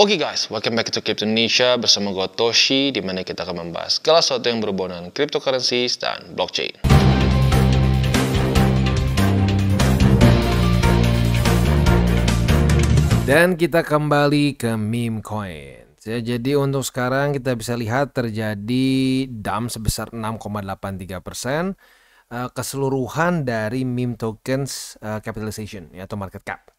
Oke guys, welcome back to Crypto Indonesia bersama gue Toshi, di mana kita akan membahas segala sesuatu yang berhubungan dengan cryptocurrencies dan blockchain. Dan kita kembali ke meme coin. Jadi untuk sekarang kita bisa lihat terjadi dump sebesar 6,83% keseluruhan dari meme tokens capitalization atau market cap.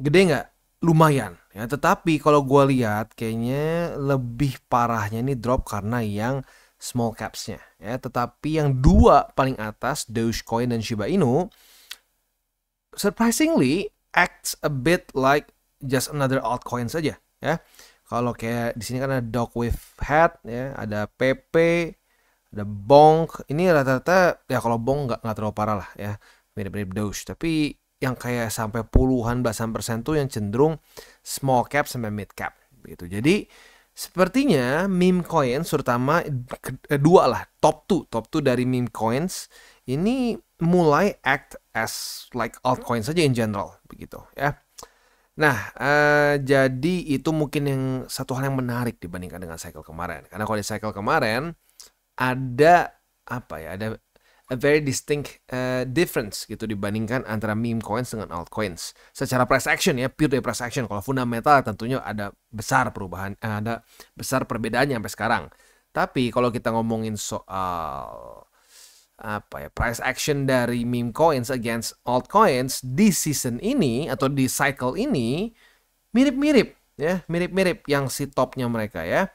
Gede nggak? Lumayan ya, tetapi kalau gue lihat kayaknya lebih parahnya ini drop karena yang small capsnya ya. Tetapi yang dua paling atas, Dogecoin dan Shiba Inu, surprisingly acts a bit like just another altcoin saja ya. Kalau kayak di sini kan ada dog with head ya, ada PP, ada Bonk. Ini rata-rata ya, kalau Bonk nggak terlalu parah lah ya, mirip-mirip Doge. Tapi yang kayak sampai puluhan belasan persen tuh yang cenderung small cap sampai mid cap gitu. Jadi sepertinya meme coins, terutama dua lah, top 2 dari meme coins ini mulai act as like altcoin saja in general begitu ya. Nah, jadi itu mungkin yang satu hal yang menarik dibandingkan dengan cycle kemarin. Karena kalau di cycle kemarin ada ada a very distinct difference gitu dibandingkan antara meme coins dengan altcoins. Secara price action ya, pure dari price action. Kalau fundamental tentunya ada besar perubahan, ada besar perbedaannya sampai sekarang. Tapi kalau kita ngomongin soal price action dari meme coins against altcoins di season ini atau di cycle ini mirip-mirip ya, mirip-mirip yang si topnya mereka ya.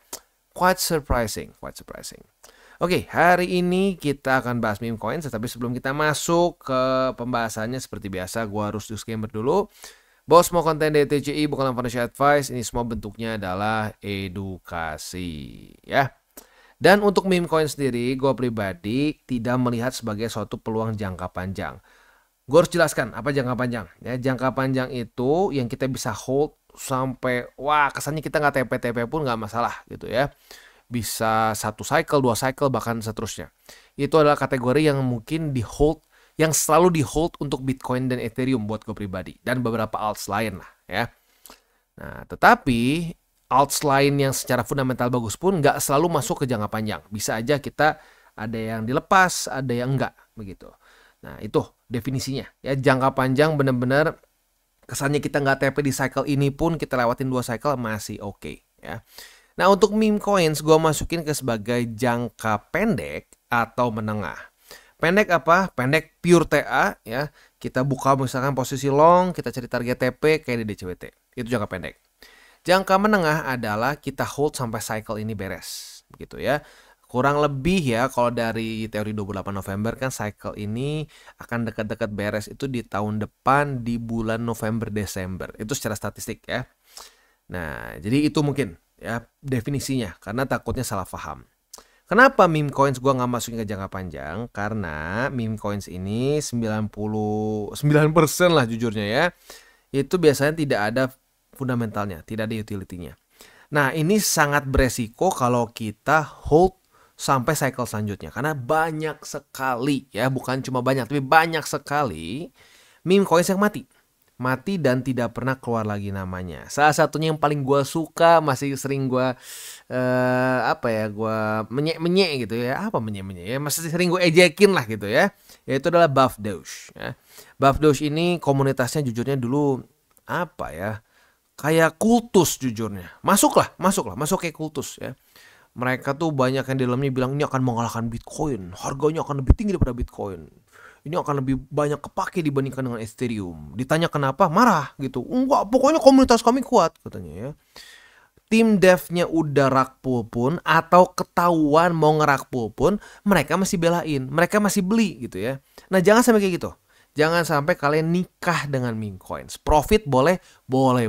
Quite surprising. Oke, hari ini kita akan bahas meme coins, tetapi sebelum kita masuk ke pembahasannya seperti biasa, gua harus disclaimer dulu. Bahwa semua konten DTCI bukanlah financial advice, ini semua bentuknya adalah edukasi ya. Dan untuk meme coin sendiri, gue pribadi tidak melihat sebagai suatu peluang jangka panjang. Gue harus jelaskan apa jangka panjang. Ya, jangka panjang itu yang kita bisa hold sampai, kesannya kita nggak TP-TP pun nggak masalah gitu ya. Bisa 1 cycle, 2 cycle, bahkan seterusnya. Itu adalah kategori yang mungkin di hold, yang selalu di hold untuk Bitcoin dan Ethereum buat gue pribadi. Dan beberapa alts lain lah ya. Nah, tetapi alts lain yang secara fundamental bagus pun nggak selalu masuk ke jangka panjang. Bisa aja kita ada yang dilepas, ada yang enggak begitu. Nah, itu definisinya ya. Jangka panjang benar-benar kesannya kita nggak TP di cycle ini pun kita lewatin 2 cycle masih oke ya. Nah, untuk meme coins gue masukin ke sebagai jangka pendek atau menengah. Pendek apa? Pendek pure TA ya. Kita buka misalkan posisi long, kita cari target TP kayak di DCWT. Itu jangka pendek. Jangka menengah adalah kita hold sampai cycle ini beres gitu ya. Kurang lebih ya, kalau dari teori 28 November kan cycle ini akan dekat-dekat beres itu di tahun depan di bulan November Desember. Itu secara statistik ya. Nah, jadi itu mungkin ya definisinya, karena takutnya salah paham. Kenapa meme coins gue nggak masukin ke jangka panjang? Karena meme coins ini 99% lah jujurnya ya, itu biasanya tidak ada fundamentalnya, tidak ada utility-nya. Nah, ini sangat beresiko kalau kita hold sampai cycle selanjutnya, karena banyak sekali ya, bukan cuma banyak tapi banyak sekali meme coins yang mati dan tidak pernah keluar lagi namanya. Salah satunya yang paling gue suka, masih sering gue gue menyek gitu ya. Apa menyek ya, masih sering gue ejekin lah gitu ya. Yaitu adalah Buff Doge ya. Buff Doge ini komunitasnya jujurnya dulu kayak kultus jujurnya. Masuk kayak kultus ya. Mereka tuh banyak yang di dalamnya bilang ini akan mengalahkan Bitcoin, harganya akan lebih tinggi daripada Bitcoin, ini akan lebih banyak kepake dibandingkan dengan Ethereum. Ditanya kenapa, marah gitu. Enggak, pokoknya komunitas kami kuat katanya ya. Tim devnya udah rakpul pun atau ketahuan mau ngerakpul pun, mereka masih belain, mereka masih beli gitu ya. Nah, jangan sampai kayak gitu. Jangan sampai kalian nikah dengan meme coins. Profit boleh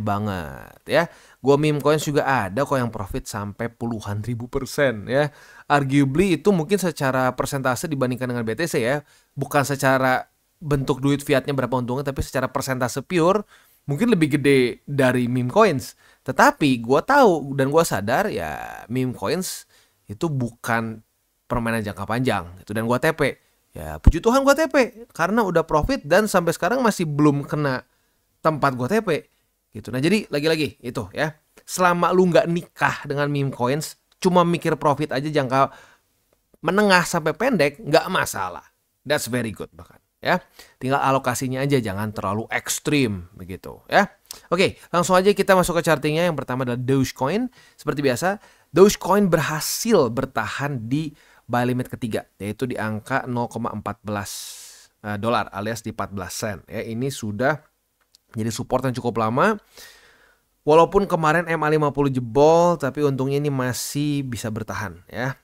banget ya. Gua meme coins juga ada kok yang profit sampai puluhan ribu % ya. Arguably itu mungkin secara persentase dibandingkan dengan BTC ya. Bukan secara bentuk duit fiatnya berapa untungnya, tapi secara persentase pure mungkin lebih gede dari meme coins. Tetapi gua tahu dan gua sadar ya, meme coins itu bukan permainan jangka panjang itu, dan gua TP. Ya puji Tuhan gue TP karena udah profit dan sampai sekarang masih belum kena tempat gue TP gitu. Nah, jadi lagi-lagi itu ya, selama lu nggak nikah dengan meme coins, cuma mikir profit aja jangka menengah sampai pendek, nggak masalah. That's very good bahkan. Ya, tinggal alokasinya aja, jangan terlalu ekstrim begitu ya. Oke, langsung aja kita masuk ke chartingnya. Yang pertama adalah Dogecoin. Seperti biasa, Dogecoin berhasil bertahan di buy limit ketiga, yaitu di angka 0,14 dolar alias di 14 sen. Ya, ini sudah jadi support yang cukup lama. Walaupun kemarin MA50 jebol, tapi untungnya ini masih bisa bertahan ya.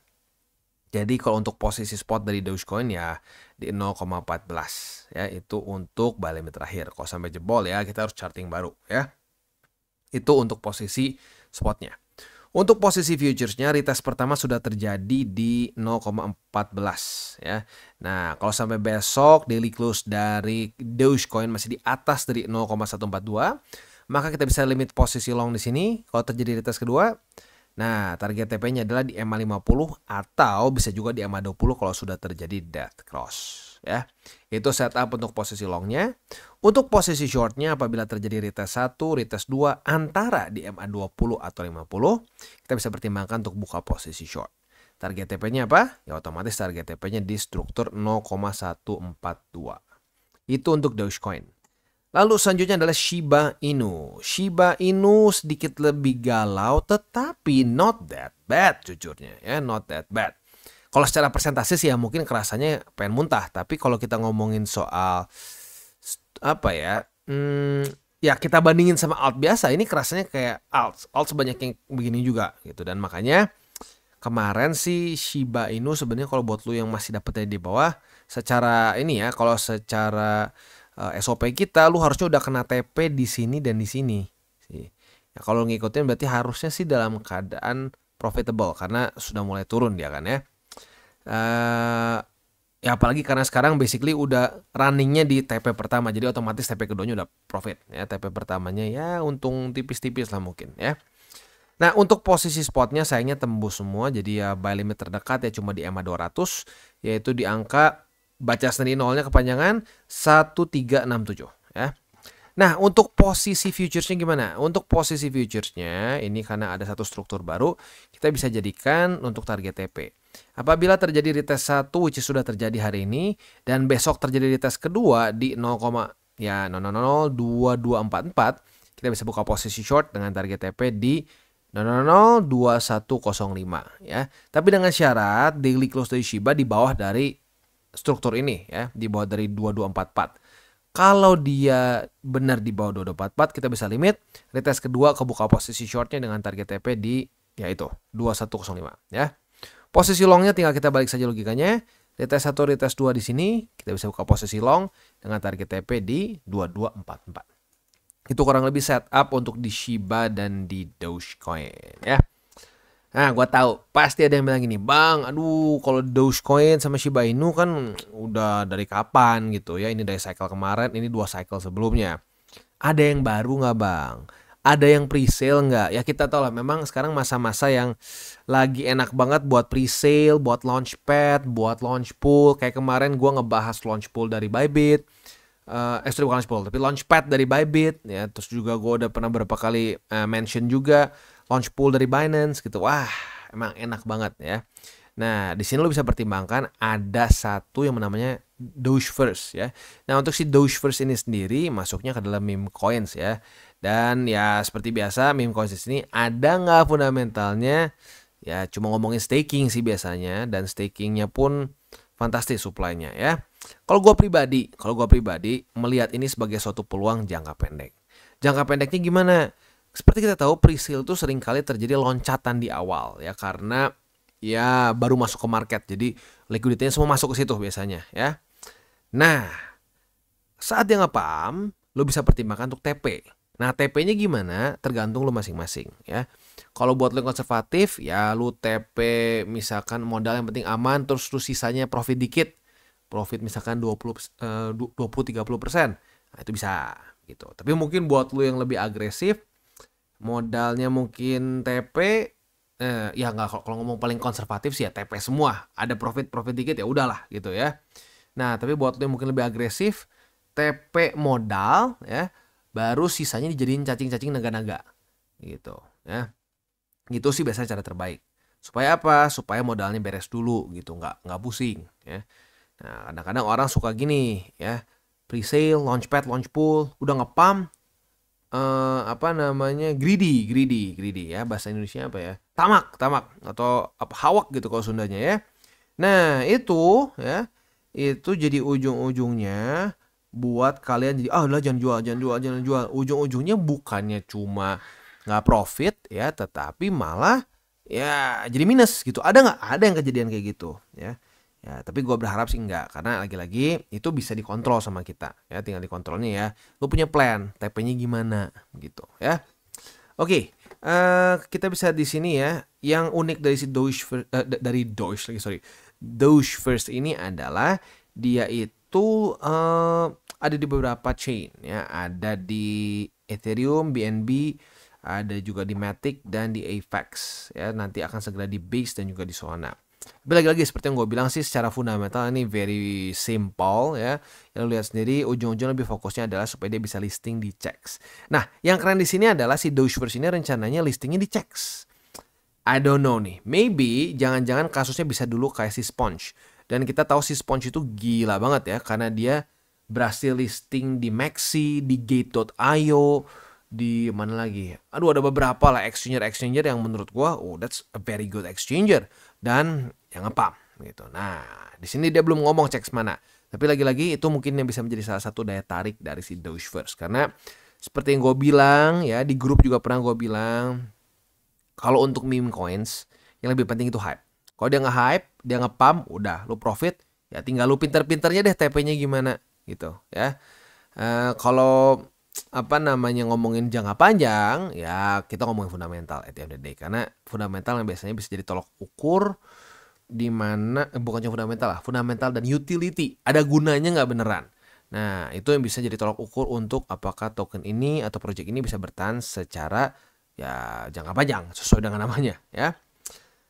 Jadi kalau untuk posisi spot dari Dogecoin ya di 0,14 ya, itu untuk buy limit terakhir. Kalau sampai jebol ya kita harus charting baru ya. Itu untuk posisi spotnya. Untuk posisi futuresnya, retest pertama sudah terjadi di 0,14 ya. Nah, kalau sampai besok daily close dari Dogecoin masih di atas dari 0,142, maka kita bisa limit posisi long di sini kalau terjadi retest kedua. Nah, target TP-nya adalah di MA50 atau bisa juga di MA20 kalau sudah terjadi dead cross ya. Itu setup untuk posisi longnya. Untuk posisi shortnya apabila terjadi retest 1, retest 2 antara di MA20 atau 50, kita bisa pertimbangkan untuk buka posisi short. Target TP-nya apa? Ya otomatis target TP-nya di struktur 0,142. Itu untuk Dogecoin. Lalu selanjutnya adalah Shiba Inu. Shiba Inu sedikit lebih galau tetapi not that bad jujurnya ya, not that bad. Kalau secara persentase sih ya mungkin kerasanya pengen muntah, tapi kalau kita ngomongin soal apa ya, ya kita bandingin sama alt biasa, ini kerasanya kayak alt sebanyak yang begini juga gitu. Dan makanya kemarin sih Shiba Inu sebenarnya kalau buat lu yang masih dapetnya di bawah, secara ini ya, kalau secara SOP kita, lu harusnya udah kena TP di sini dan di sini. Ya, kalau ngikutin berarti harusnya sih dalam keadaan profitable karena sudah mulai turun dia kan ya. Ya apalagi karena sekarang basically udah runningnya di TP pertama, jadi otomatis TP keduanya udah profit ya. TP pertamanya ya untung tipis-tipis lah mungkin ya. Nah untuk posisi spotnya sayangnya tembus semua, jadi ya buy limit terdekat ya cuma di MA200, yaitu di angka baca sendiri nolnya kepanjangan 1367 ya. Nah untuk posisi futuresnya gimana? Untuk posisi futuresnya ini karena ada satu struktur baru, kita bisa jadikan untuk target TP. Apabila terjadi retest 1 which sudah terjadi hari ini dan besok terjadi retest kedua di 0,002244, kita bisa buka posisi short dengan target TP di 0,002105 ya. Tapi dengan syarat daily close dari Shiba di bawah dari struktur ini ya, di bawah dari 2244. Kalau dia benar di bawah 2244, kita bisa limit retest kedua kebuka posisi shortnya dengan target TP di yaitu 2105 ya. Posisi longnya tinggal kita balik saja logikanya. Retest 1, retest 2 di sini, kita bisa buka posisi long dengan target TP di 2244. Itu kurang lebih setup untuk di Shiba dan di Dogecoin ya. Nah, gua tahu pasti ada yang bilang gini, "Bang, aduh kalau Dogecoin sama Shiba Inu kan udah dari kapan gitu ya. Ini dari cycle kemarin, ini 2 cycle sebelumnya. Ada yang baru nggak, Bang? Ada yang pre-sale nggak?" Ya kita tahu lah memang sekarang masa-masa yang lagi enak banget buat pre-sale, buat launchpad, buat launch pool. Kayak kemarin gua ngebahas launch pool dari Bybit. Bukan launch pool, tapi launchpad dari Bybit ya. Terus juga gua udah pernah beberapa kali mention juga launch pool dari Binance gitu. Wah, emang enak banget ya. Nah, di sini lo bisa pertimbangkan ada satu yang namanya Dogeverse ya. Nah, untuk si Dogeverse ini sendiri masuknya ke dalam meme coins ya. Dan ya seperti biasa meme coins di sini ada nggak fundamentalnya? Ya cuma ngomongin staking sih biasanya, dan stakingnya pun fantastis supply-nya ya. Kalau gue pribadi melihat ini sebagai suatu peluang jangka pendek. Jangka pendeknya gimana? Seperti kita tahu pre-sale itu seringkali terjadi loncatan di awal ya, karena ya baru masuk ke market, jadi likuiditasnya semua masuk ke situ biasanya ya. Nah, saat dia nggak paham, lo bisa pertimbangkan untuk TP. Nah, TP-nya gimana? Tergantung lo masing-masing ya. Kalau buat lo yang konservatif, ya lo TP misalkan modal yang penting aman, terus sisanya profit dikit. Profit misalkan 20-30%. Nah, itu bisa gitu. Tapi mungkin buat lo yang lebih agresif, modalnya mungkin TP, ya nggak, kalau ngomong paling konservatif sih ya TP semua. Ada profit dikit ya udahlah gitu ya. Nah, tapi buat lo yang mungkin lebih agresif, TP modal ya, baru sisanya dijadiin cacing-cacing naga-naga gitu ya. Gitu sih biasanya cara terbaik. Supaya apa? Supaya modalnya beres dulu gitu, nggak pusing ya. Nah, kadang-kadang orang suka gini ya, pre-sale, launchpad, launch pool, udah ngepam, apa namanya, greedy ya, bahasa Indonesia apa ya, tamak atau apa, hawak gitu kalau Sundanya ya. Nah itu ya, itu jadi ujung-ujungnya buat kalian jadi lah jangan jual. Ujung-ujungnya bukannya cuma nggak profit ya, tetapi malah ya jadi minus gitu. Ada nggak? Ada yang kejadian kayak gitu ya. Ya, tapi gue berharap sih enggak, karena lagi-lagi itu bisa dikontrol sama kita ya, tinggal dikontrolnya ya. Lu punya plan, TP-nya gimana gitu ya. Oke, kita bisa di sini ya. Yang unik dari si Doge First ini adalah dia itu ada di beberapa chain ya, ada di Ethereum, BNB, ada juga di Matic dan di Apex ya. Nanti akan segera di Base dan juga di Solana. Tapi lagi-lagi seperti yang gue bilang sih, secara fundamental ini very simple ya. Yang lu lihat sendiri, ujung-ujungnya lebih fokusnya adalah supaya dia bisa listing di CEX. Nah, yang keren di sini adalah si Dogeverse ini rencananya listingnya di CEX. I don't know nih, maybe jangan-jangan kasusnya bisa dulu kayak si Sponge. Dan kita tahu si Sponge itu gila banget ya, karena dia berhasil listing di Maxi, di Gate.io, di mana lagi? Aduh, ada beberapa lah exchanger yang menurut gua, that's a very good exchanger dan yang ngepam gitu. Nah, di sini dia belum ngomong CEX mana. Tapi lagi-lagi itu mungkin yang bisa menjadi salah satu daya tarik dari si Dogeverse, karena seperti yang gue bilang ya, di grup juga pernah gue bilang, kalau untuk meme coins yang lebih penting itu hype. Kalau dia nge-hype, dia ngepam, udah lu profit, ya tinggal lu pinter-pinternya deh TP-nya gimana gitu ya. Kalau apa namanya, ngomongin jangka panjang ya, kita ngomongin fundamental at the end of the day, karena fundamental yang biasanya bisa jadi tolok ukur di mana bukan cuma fundamental dan utility, ada gunanya nggak beneran. Nah, itu yang bisa jadi tolok ukur untuk apakah token ini atau project ini bisa bertahan secara ya jangka panjang sesuai dengan namanya ya.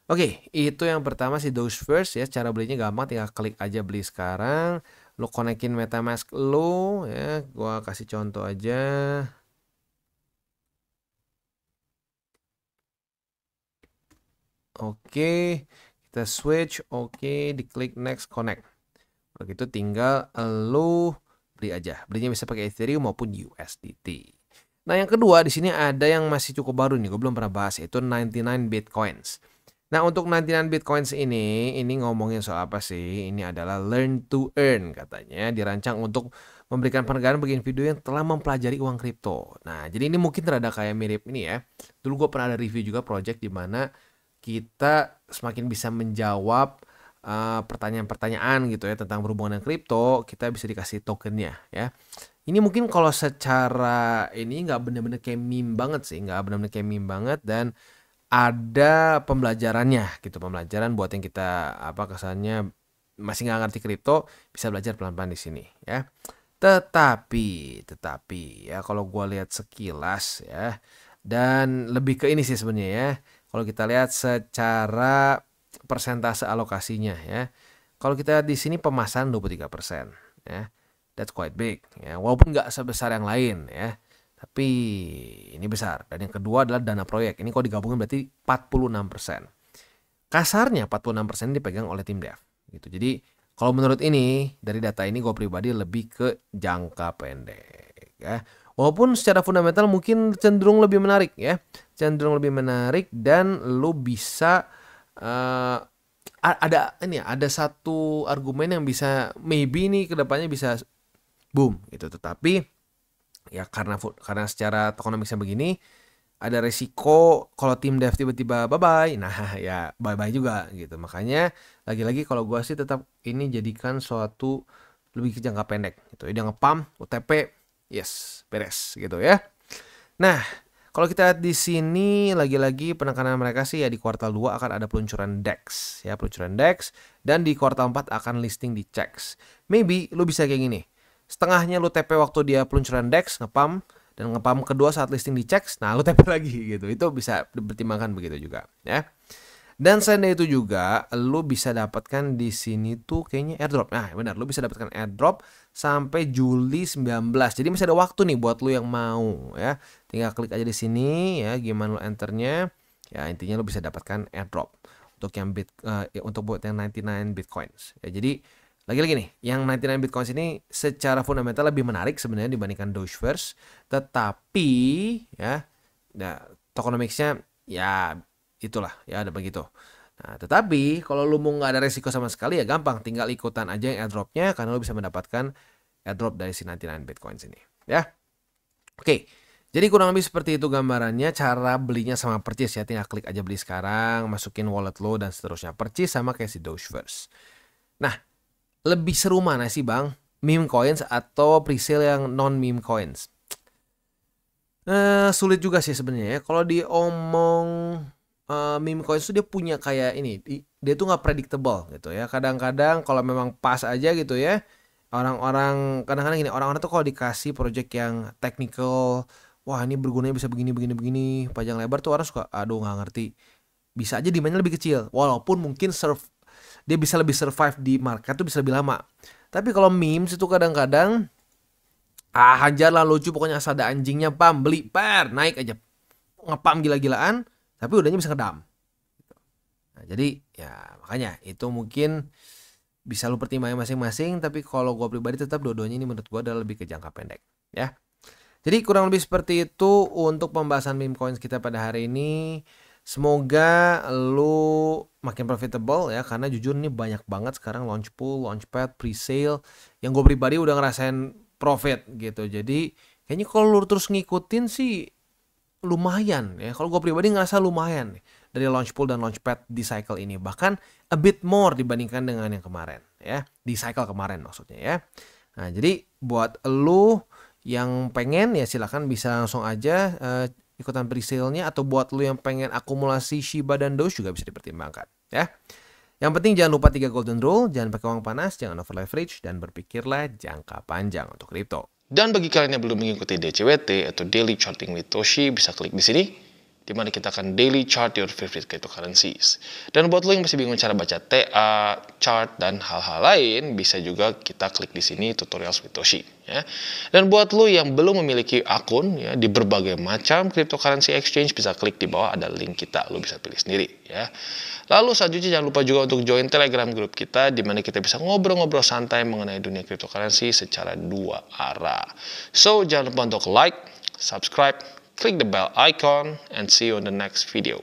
Oke, itu yang pertama si Dogeverse ya. Cara belinya gampang, tinggal klik aja beli sekarang. Lu konekin MetaMask lu ya. Gua kasih contoh aja. Oke, kita switch. Oke, diklik next connect. Begitu tinggal lu beli aja. Belinya bisa pakai Ethereum maupun USDT. Nah, yang kedua di sini ada yang masih cukup baru nih, gue belum pernah bahas, yaitu 99 Bitcoins. Nah, untuk 99 Bitcoins ini ngomongin soal apa sih? Ini adalah learn to earn katanya, dirancang untuk memberikan penghargaan bagi individu yang telah mempelajari uang kripto. Nah, jadi ini mungkin rada kayak mirip ini ya. Dulu gue pernah ada review juga project di mana kita semakin bisa menjawab pertanyaan-pertanyaan gitu ya tentang berhubungan dengan kripto, kita bisa dikasih tokennya ya. Ini mungkin kalau secara ini nggak benar-benar kayak meme banget sih, nggak benar-benar kayak meme banget, dan ada pembelajarannya gitu, pembelajaran buat yang kita kesannya masih nggak ngerti kripto, bisa belajar pelan-pelan di sini ya. Tetapi ya kalau gue lihat sekilas ya, dan lebih ke ini sih sebenarnya ya, kalau kita lihat secara persentase alokasinya ya, kalau kita di sini pemasaran 23% ya. That's quite big ya, walaupun nggak sebesar yang lain ya, tapi ini besar. Dan yang kedua adalah dana proyek. Ini kalau digabungin berarti 46%. Kasarnya 46% dipegang oleh tim dev gitu. Jadi kalau menurut ini, dari data ini gue pribadi lebih ke jangka pendek ya. Walaupun secara fundamental mungkin cenderung lebih menarik ya, cenderung lebih menarik, dan lu bisa ada satu argumen yang bisa maybe nih kedepannya bisa boom gitu. Tetapi ya karena secara tokenomicsnya begini, ada resiko kalau tim dev tiba-tiba bye-bye. Nah ya bye-bye juga gitu. Makanya lagi-lagi kalau gue sih tetap ini jadikan suatu lebih ke jangka pendek gitu. Dia ngepam, UTP, yes, beres gitu ya. Nah, kalau kita lihat di sini lagi-lagi penekanan mereka sih ya, di kuartal 2 akan ada peluncuran DEX ya, dan di kuartal 4 akan listing di CEX. Maybe lu bisa kayak gini. Setengahnya lu TP waktu dia peluncuran DEX, ngepam, dan ngepam kedua saat listing di CEX, nah lu TP lagi gitu. Itu bisa dipertimbangkan begitu juga ya. Dan selain dari itu juga, lu bisa dapatkan di sini tuh kayaknya airdrop. Nah, benar, lu bisa dapatkan airdrop sampai Juli 19. Jadi masih ada waktu nih buat lu yang mau ya. Tinggal klik aja di sini ya, gimana lu enternya. Ya, intinya lu bisa dapatkan airdrop untuk yang untuk buat yang 99 Bitcoins. Ya, jadi lagi-lagi nih, yang 99 Bitcoins ini secara fundamental lebih menarik sebenarnya dibandingkan Dogeverse, tetapi ya, tokenomics-nya ya itulah ya ada begitu. Nah, tetapi kalau lu mau nggak ada resiko sama sekali ya gampang, tinggal ikutan aja yang airdropnya karena lu bisa mendapatkan airdrop dari si 99 Bitcoins ini ya. Oke. Jadi kurang lebih seperti itu gambarannya cara belinya sama purchase ya. Tinggal klik aja beli sekarang, masukin wallet lo dan seterusnya. Purchase sama kayak si Dogeverse. Nah, lebih seru mana sih bang? Meme coins atau presale yang non meme coins? Sulit juga sih sebenarnya ya. Kalau diomong meme coins tuh dia punya kayak ini, dia tuh nggak predictable gitu ya. Kadang-kadang kalau memang pas aja gitu ya, orang-orang kadang-kadang gini, orang-orang tuh kalau dikasih project yang technical, wah ini bergunanya bisa begini begini begini, panjang lebar tuh orang suka aduh nggak ngerti. Bisa aja demandnya lebih kecil, walaupun mungkin dia bisa lebih survive di market tuh bisa lebih lama. Tapi kalau memes itu kadang-kadang hajar lah lucu, pokoknya asal ada anjingnya pam beli naik aja ngepam gila-gilaan, tapi udahnya bisa ngedam. Nah, jadi ya makanya itu mungkin bisa lu pertimbangin masing-masing, tapi kalau gue pribadi tetap dua-duanya ini menurut gue adalah lebih ke jangka pendek ya. Jadi kurang lebih seperti itu untuk pembahasan meme coins kita pada hari ini. Semoga lu makin profitable ya, karena jujur nih banyak banget sekarang launch pool, launchpad, presale yang gue pribadi udah ngerasain profit gitu. Jadi kayaknya kalau lu terus ngikutin sih lumayan ya. Kalau gue pribadi ngerasa lumayan nih dari launch pool dan launchpad di cycle ini, bahkan a bit more dibandingkan dengan yang kemarin ya, di cycle kemarin maksudnya ya. Nah, jadi buat lu yang pengen ya silakan bisa langsung aja ikutan presale-nya, atau buat lu yang pengen akumulasi Shiba dan Doge juga bisa dipertimbangkan ya. Yang penting jangan lupa 3 golden rule, jangan pakai uang panas, jangan over leverage, dan berpikirlah jangka panjang untuk kripto. Dan bagi kalian yang belum mengikuti DCWT atau Daily Charting with Toshi, bisa klik di sini, di mana kita akan daily chart your favorite cryptocurrencies. Dan buat lo yang masih bingung cara baca TA, chart, dan hal-hal lain, bisa juga kita klik di sini tutorials with Toshi. Ya. Dan buat lo yang belum memiliki akun ya, di berbagai macam cryptocurrency exchange, bisa klik di bawah ada link kita, lo bisa pilih sendiri. Ya. Lalu selanjutnya jangan lupa juga untuk join Telegram group kita, di mana kita bisa ngobrol-ngobrol santai mengenai dunia cryptocurrency secara dua arah. So jangan lupa untuk like, subscribe, click the bell icon, and see you on the next video.